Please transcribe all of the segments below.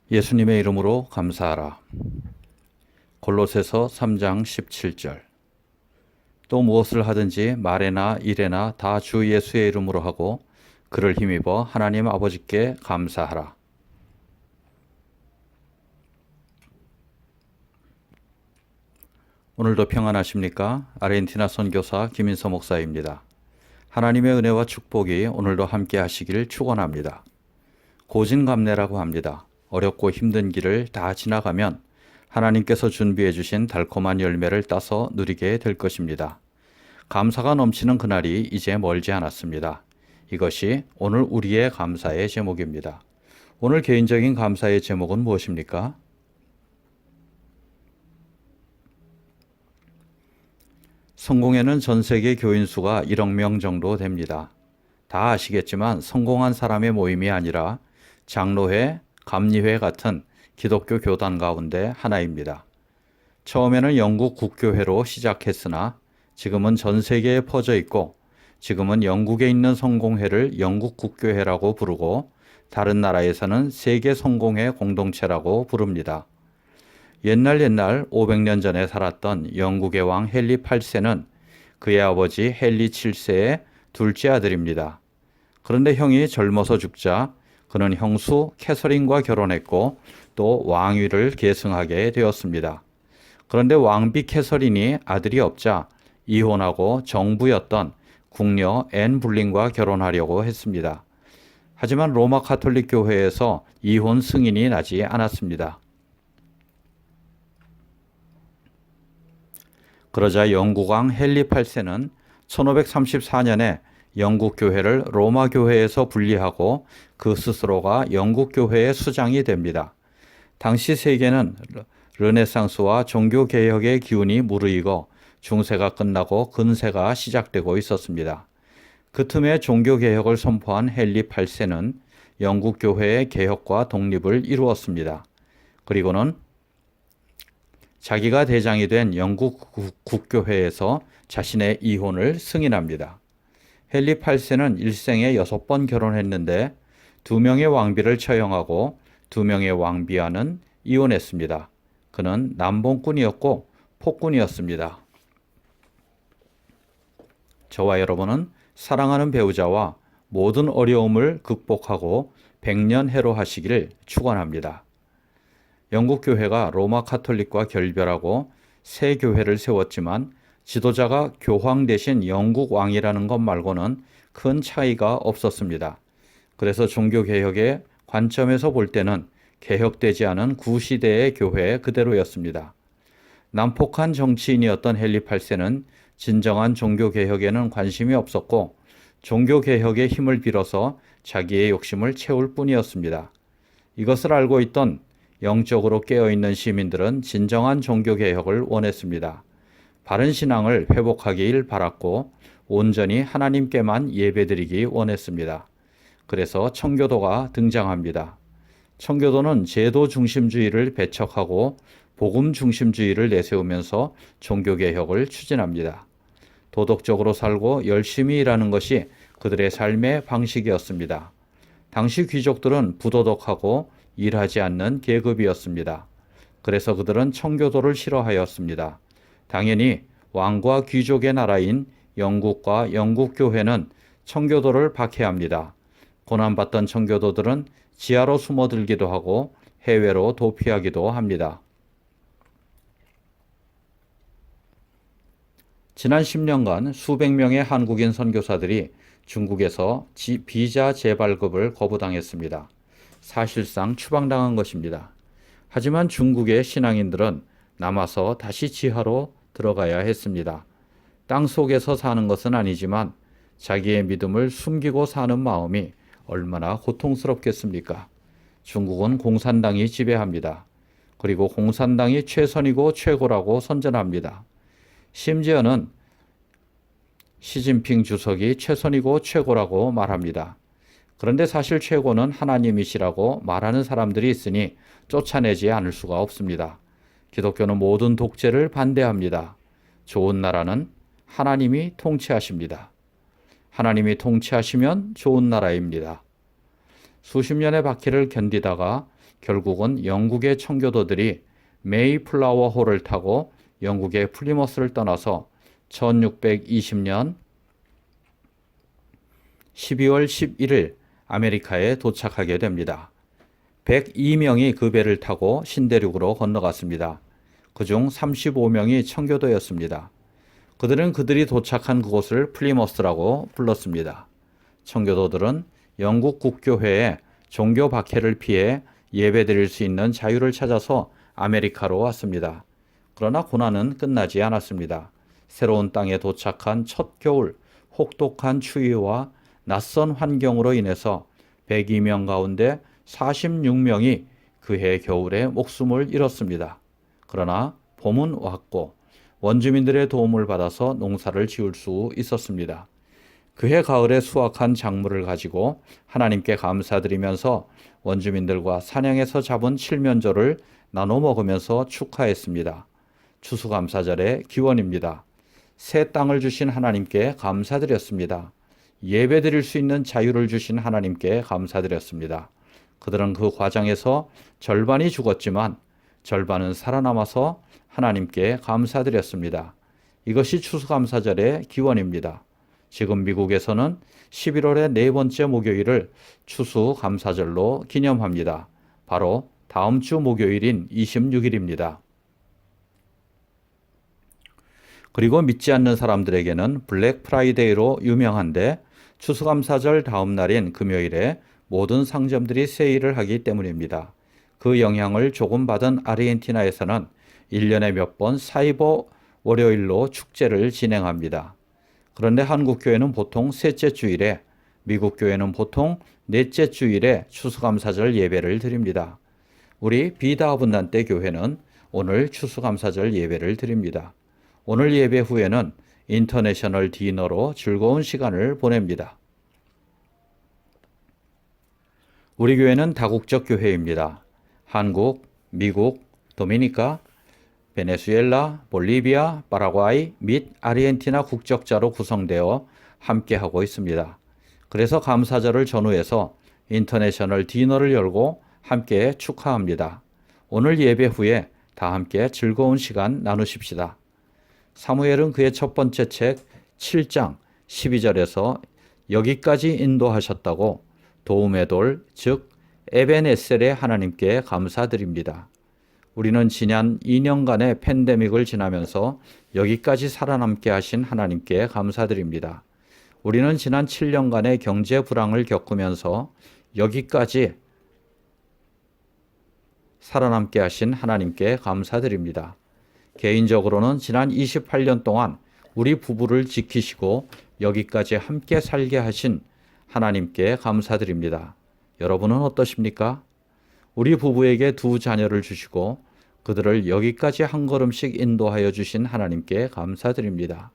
예수님의 이름으로 감사하라. 골로새서 3장 17절. 또 무엇을 하든지 말에나 일에나 다 주 예수의 이름으로 하고 그를 힘입어 하나님 아버지께 감사하라. 오늘도 평안하십니까? 아르헨티나 선교사 김인서 목사입니다. 하나님의 은혜와 축복이 오늘도 함께 하시길 축원합니다. 고진감래라고 합니다. 어렵고 힘든 길을 다 지나가면 하나님께서 준비해 주신 달콤한 열매를 따서 누리게 될 것입니다. 감사가 넘치는 그날이 이제 멀지 않았습니다. 이것이 오늘 우리의 감사의 제목입니다. 오늘 개인적인 감사의 제목은 무엇입니까? 성공에는 전 세계 교인 수가 1억 명 정도 됩니다. 다 아시겠지만 성공한 사람의 모임이 아니라 장로회, 감리회 같은 기독교 교단 가운데 하나입니다. 처음에는 영국 국교회로 시작했으나 지금은 전 세계에 퍼져 있고 지금은 영국에 있는 성공회를 영국 국교회라고 부르고 다른 나라에서는 세계 성공회 공동체라고 부릅니다. 옛날 500년 전에 살았던 영국의 왕 헨리 8세는 그의 아버지 헨리 7세의 둘째 아들입니다. 그런데 형이 젊어서 죽자 그는 형수 캐서린과 결혼했고 또 왕위를 계승하게 되었습니다. 그런데 왕비 캐서린이 아들이 없자 이혼하고 정부였던 궁녀 앤 불린과 결혼하려고 했습니다. 하지만 로마 가톨릭 교회에서 이혼 승인이 나지 않았습니다. 그러자 영국 왕 헨리 8세는 1534년에 영국 교회를 로마 교회에서 분리하고 그 스스로가 영국 교회의 수장이 됩니다. 당시 세계는 르네상스와 종교개혁의 기운이 무르익어 중세가 끝나고 근세가 시작되고 있었습니다. 그 틈에 종교개혁을 선포한 헨리 8세는 영국 교회의 개혁과 독립을 이루었습니다. 그리고는 자기가 대장이 된 영국 국교회에서 자신의 이혼을 승인합니다. 헨리 8세는 일생에 6번 결혼했는데 2명의 왕비를 처형하고 2명의 왕비와는 이혼했습니다. 그는 남봉꾼이었고 폭군이었습니다. 저와 여러분은 사랑하는 배우자와 모든 어려움을 극복하고 백년해로 하시기를 축원합니다. 영국 교회가 로마 가톨릭과 결별하고 새 교회를 세웠지만 지도자가 교황 대신 영국 왕이라는 것 말고는 큰 차이가 없었습니다. 그래서 종교개혁의 관점에서 볼 때는 개혁되지 않은 구시대의 교회 그대로였습니다. 난폭한 정치인이었던 헨리 8세는 진정한 종교개혁에는 관심이 없었고 종교개혁의 힘을 빌어서 자기의 욕심을 채울 뿐이었습니다. 이것을 알고 있던 영적으로 깨어있는 시민들은 진정한 종교개혁을 원했습니다. 바른 신앙을 회복하길 바랐고 온전히 하나님께만 예배드리기 원했습니다. 그래서 청교도가 등장합니다. 청교도는 제도 중심주의를 배척하고 복음 중심주의를 내세우면서 종교개혁을 추진합니다. 도덕적으로 살고 열심히 일하는 것이 그들의 삶의 방식이었습니다. 당시 귀족들은 부도덕하고 일하지 않는 계급이었습니다. 그래서 그들은 청교도를 싫어하였습니다. 당연히 왕과 귀족의 나라인 영국과 영국 교회는 청교도를 박해합니다. 고난받던 청교도들은 지하로 숨어들기도 하고 해외로 도피하기도 합니다. 지난 10년간 수백 명의 한국인 선교사들이 중국에서 비자 재발급을 거부당했습니다. 사실상 추방당한 것입니다. 하지만 중국의 신앙인들은 남아서 다시 지하로 들어가야 했습니다. 땅 속에서 사는 것은 아니지만 자기의 믿음을 숨기고 사는 마음이 얼마나 고통스럽겠습니까? 중국은 공산당이 지배합니다. 그리고 공산당이 최선이고 최고라고 선전합니다. 심지어는 시진핑 주석이 최선이고 최고라고 말합니다. 그런데 사실 최고는 하나님이시라고 말하는 사람들이 있으니 쫓아내지 않을 수가 없습니다. 기독교는 모든 독재를 반대합니다. 좋은 나라는 하나님이 통치하십니다. 하나님이 통치하시면 좋은 나라입니다. 수십 년의 박해를 견디다가 결국은 영국의 청교도들이 메이플라워 호를 타고 영국의 플리머스를 떠나서 1620년 12월 11일 아메리카에 도착하게 됩니다. 102명이 그 배를 타고 신대륙으로 건너갔습니다. 그중 35명이 청교도였습니다. 그들은 그들이 도착한 그곳을 플리머스라고 불렀습니다. 청교도들은 영국 국교회에 종교 박해를 피해 예배드릴 수 있는 자유를 찾아서 아메리카로 왔습니다. 그러나 고난은 끝나지 않았습니다. 새로운 땅에 도착한 첫 겨울, 혹독한 추위와 낯선 환경으로 인해서 102명 가운데 46명이 그해 겨울에 목숨을 잃었습니다. 그러나 봄은 왔고 원주민들의 도움을 받아서 농사를 지을 수 있었습니다. 그해 가을에 수확한 작물을 가지고 하나님께 감사드리면서 원주민들과 사냥에서 잡은 칠면조를 나눠 먹으면서 축하했습니다. 추수감사절의 기원입니다. 새 땅을 주신 하나님께 감사드렸습니다. 예배드릴 수 있는 자유를 주신 하나님께 감사드렸습니다. 그들은 그 과정에서 절반이 죽었지만 절반은 살아남아서 하나님께 감사드렸습니다. 이것이 추수감사절의 기원입니다. 지금 미국에서는 11월의 네 번째 목요일을 추수감사절로 기념합니다. 바로 다음 주 목요일인 26일입니다. 그리고 믿지 않는 사람들에게는 블랙 프라이데이로 유명한데 추수감사절 다음 날인 금요일에 모든 상점들이 세일을 하기 때문입니다. 그 영향을 조금 받은 아르헨티나에서는 1년에 몇 번 사이버 월요일로 축제를 진행합니다. 그런데 한국 교회는 보통 셋째 주일에, 미국 교회는 보통 넷째 주일에 추수감사절 예배를 드립니다. 우리 비다아분단때 교회는 오늘 추수감사절 예배를 드립니다. 오늘 예배 후에는 인터내셔널 디너로 즐거운 시간을 보냅니다. 우리 교회는 다국적 교회입니다. 한국, 미국, 도미니카, 베네수엘라, 볼리비아, 파라과이 및 아르헨티나 국적자로 구성되어 함께하고 있습니다. 그래서 감사절을 전후해서 인터내셔널 디너를 열고 함께 축하합니다. 오늘 예배 후에 다 함께 즐거운 시간 나누십시다. 사무엘은 그의 첫 번째 책 7장 12절에서 여기까지 인도하셨다고 도움의 돌, 즉 에벤에셀의 하나님께 감사드립니다. 우리는 지난 2년간의 팬데믹을 지나면서 여기까지 살아남게 하신 하나님께 감사드립니다. 우리는 지난 7년간의 경제 불황을 겪으면서 여기까지 살아남게 하신 하나님께 감사드립니다. 개인적으로는 지난 28년 동안 우리 부부를 지키시고 여기까지 함께 살게 하신 하나님께 감사드립니다. 여러분은 어떠십니까? 우리 부부에게 2 자녀를 주시고 그들을 여기까지 한 걸음씩 인도하여 주신 하나님께 감사드립니다.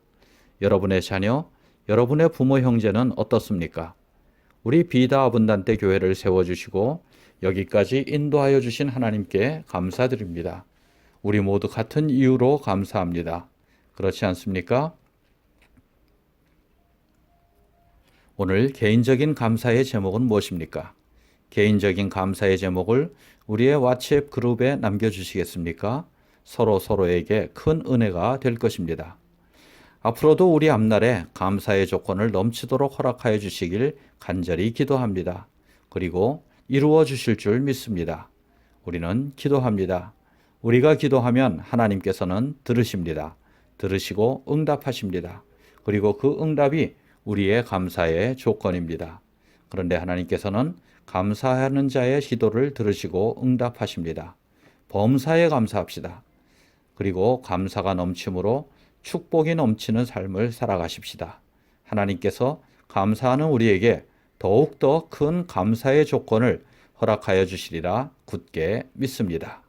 여러분의 자녀, 여러분의 부모 형제는 어떻습니까? 우리 비다아분단때 교회를 세워주시고 여기까지 인도하여 주신 하나님께 감사드립니다. 우리 모두 같은 이유로 감사합니다. 그렇지 않습니까? 오늘 개인적인 감사의 제목은 무엇입니까? 개인적인 감사의 제목을 우리의 왓츠앱 그룹에 남겨주시겠습니까? 서로에게 큰 은혜가 될 것입니다. 앞으로도 우리 앞날에 감사의 조건을 넘치도록 허락하여 주시길 간절히 기도합니다. 그리고 이루어 주실 줄 믿습니다. 우리는 기도합니다. 우리가 기도하면 하나님께서는 들으십니다. 들으시고 응답하십니다. 그리고 그 응답이 우리의 감사의 조건입니다. 그런데 하나님께서는 감사하는 자의 기도를 들으시고 응답하십니다. 범사에 감사합시다. 그리고 감사가 넘침으로 축복이 넘치는 삶을 살아가십시다. 하나님께서 감사하는 우리에게 더욱더 큰 감사의 조건을 허락하여 주시리라 굳게 믿습니다.